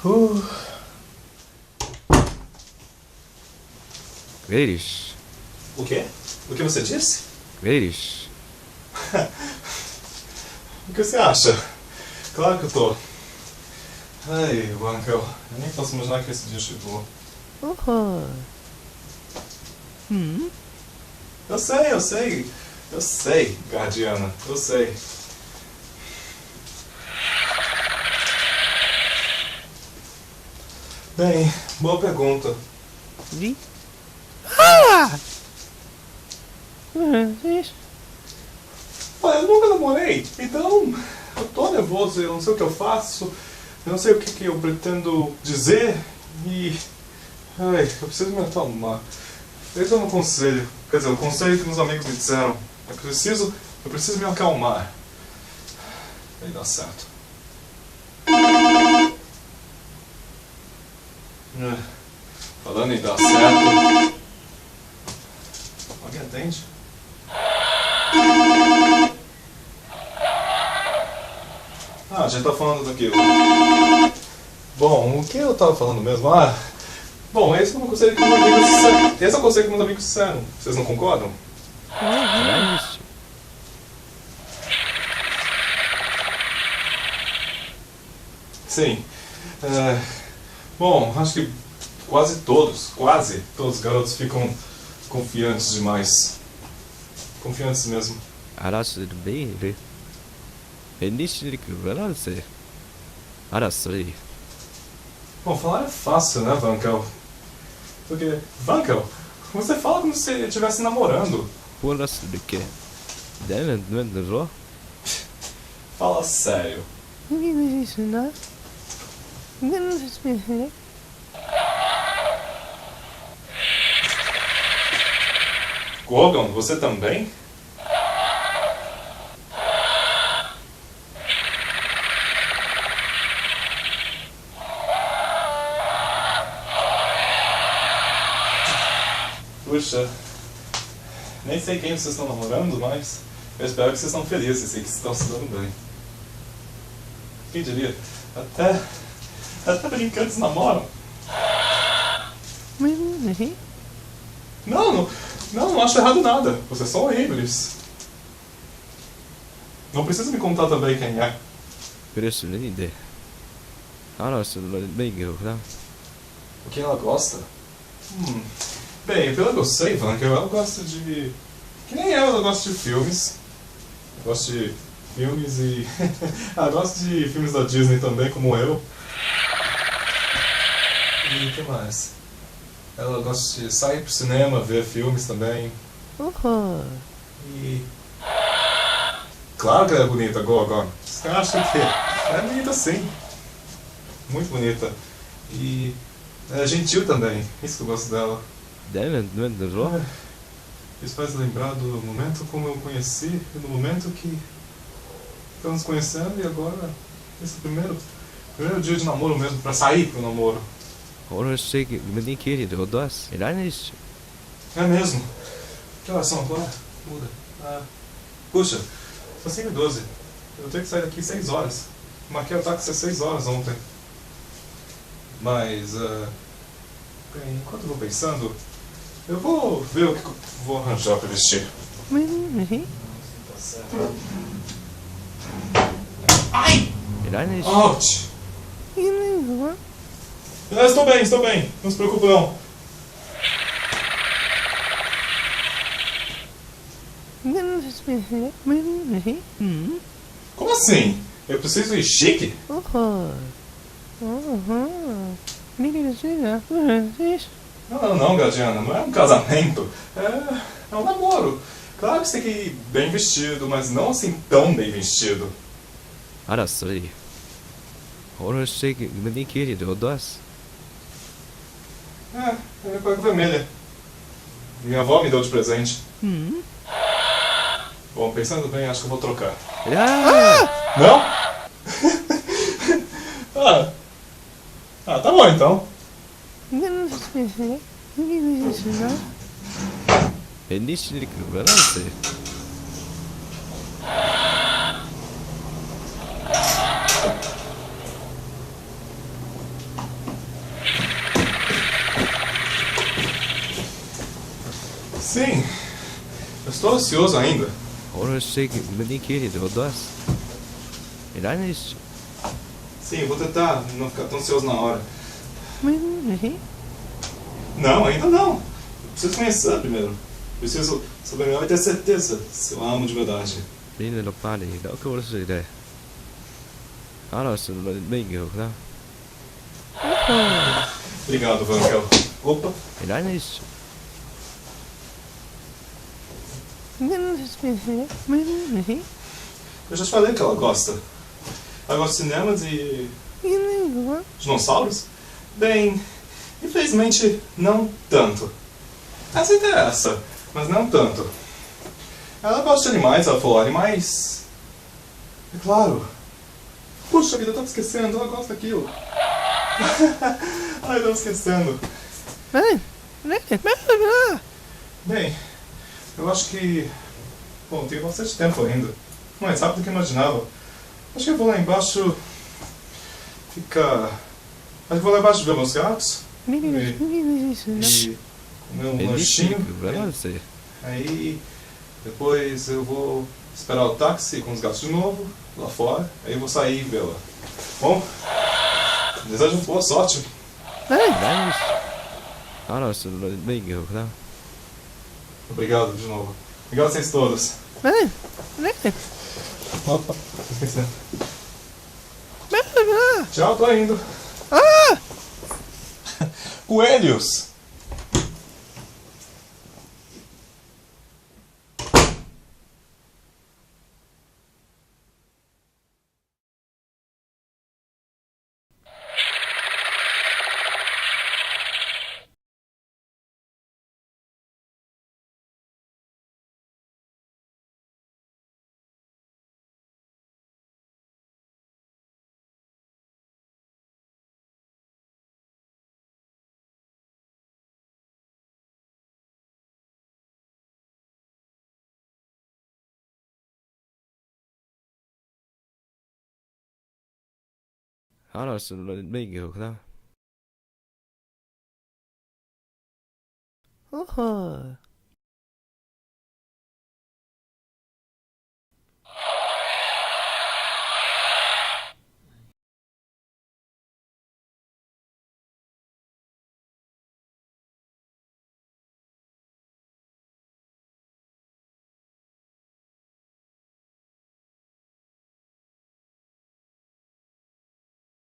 Uh. Eles. O quê? O que você disse? Eles. O que você acha? Claro que eu tô. Ai, Wankel, eu nem posso imaginar que esse dia chegou. Eu sei, guardiana, eu sei. Bem, boa pergunta. Vi? Olha, eu nunca namorei, então eu tô nervoso, eu não sei o que eu faço, eu não sei o que eu pretendo dizer e... Ai, eu preciso me acalmar. Esse é o meu conselho, quer dizer, o conselho que meus amigos me disseram. Eu preciso me acalmar. Vai dar certo. Falando em dar certo... Alguém atende? Ah, a gente tá falando daquilo. Bom, o que eu tava falando mesmo? Bom, esse é o conselho que meus amigos disseram. Esse é o conselho que meus amigos disseram. Vocês não concordam? Eles. Sim. Bom, acho que quase todos os garotos ficam confiantes demais. Confiantes mesmo. 알았어, 매일. 밴디시리크 알았어. 알았어. Bom, falar é fácil, né, Vankel? Porque, Vankel, você fala como se estivesse namorando. 몰랐어, 이렇게. 내는 왜 들어? Fala sério. Gorgon, você também? Puxa, nem sei quem vocês estão namorando, mas eu espero que vocês estão felizes e que estão se dando bem. Quem diria? Até brincantes namoram. Não acho errado nada. Vocês são horríveis. Não precisa me contar também quem é. 그랬을 일인데. 알았어, 매일 그럼. O que ela gosta? Bem, pelo que eu sei, Vankel, ela gosta de... Que nem eu, ela gosta de filmes. Ela gosta de filmes e... ela gosta de filmes da Disney também, como eu. E o que mais? Ela gosta de sair pro cinema, ver filmes também. E... Claro que ela é bonita, Gorgon. Você acha que ela é bonita sim. Muito bonita. E... é gentil também. Isso que eu gosto dela. 내는 왜 들어? Isso faz lembrar do momento como eu conheci e do momento que estamos conhecendo e agora esse é o primeiro dia de namoro mesmo, pra sair pro namoro. 어렸을 때 맨디끼리 얻었어. 이라니스. É mesmo? Que horas são agora? Muda. Puxa, são 5h12. Eu tenho que sair daqui 6 horas. Marquei o táxi às 6 horas ontem. Mas, bem, enquanto eu vou pensando, eu vou ver o que eu vou arranjar pra vestir. Tá certo. Ai! 이라니스. Ouch! Estou bem. Não se preocupe não. Como assim? Eu preciso ir chique? Não, Guardiana, não é um casamento. É um namoro. Claro que você tem que ir bem vestido, mas não assim tão bem vestido. 알았어. 어렸을 때 맨디끼리 얻었어. É minha cueca vermelha. Minha avó me deu de presente. Bom, pensando bem, acho que eu vou trocar. 야! Não? Tá bom então. 밴디시리크 알았어. Sim, eu estou ansioso ainda. Ora, eu sei, nem querido, eu doce. Irá nisso. Sim, vou tentar não ficar tão ansioso na hora. Não, ainda não. Eu preciso conhecer primeiro. Preciso saber melhor e ter certeza se eu amo de verdade. Menino não pare, não que eu vou ser. 알았어, 내기요, 그다. Obrigado, Vankel. Opa, Irá nisso. eu já te falei que ela gosta. Ela gosta de cinemas e dinossauros? Bem, infelizmente não tanto. Essa interessa, mas não tanto. Ela gosta de animais, ela falou, animais. É claro. Puxa vida, eu tava esquecendo, ela gosta daquilo. Ai, eu tava esquecendo. Bem, eu acho que... Bom, tem bastante tempo ainda. Mais rápido do que eu imaginava. Acho que eu vou lá embaixo... Acho que eu vou lá embaixo ver meus gatos. E comer um lanchinho. Aí... Depois eu vou esperar o táxi com os gatos de novo, lá fora. Aí eu vou sair e vê-la. Bom, desejo boa sorte. Irá nisso. 알았어, 내기요, 그다. Obrigado de novo. Obrigado a vocês todos. Opa, tô esquecendo. Tchau, tô indo. Coelhos! 알았어, 내기요, 그다.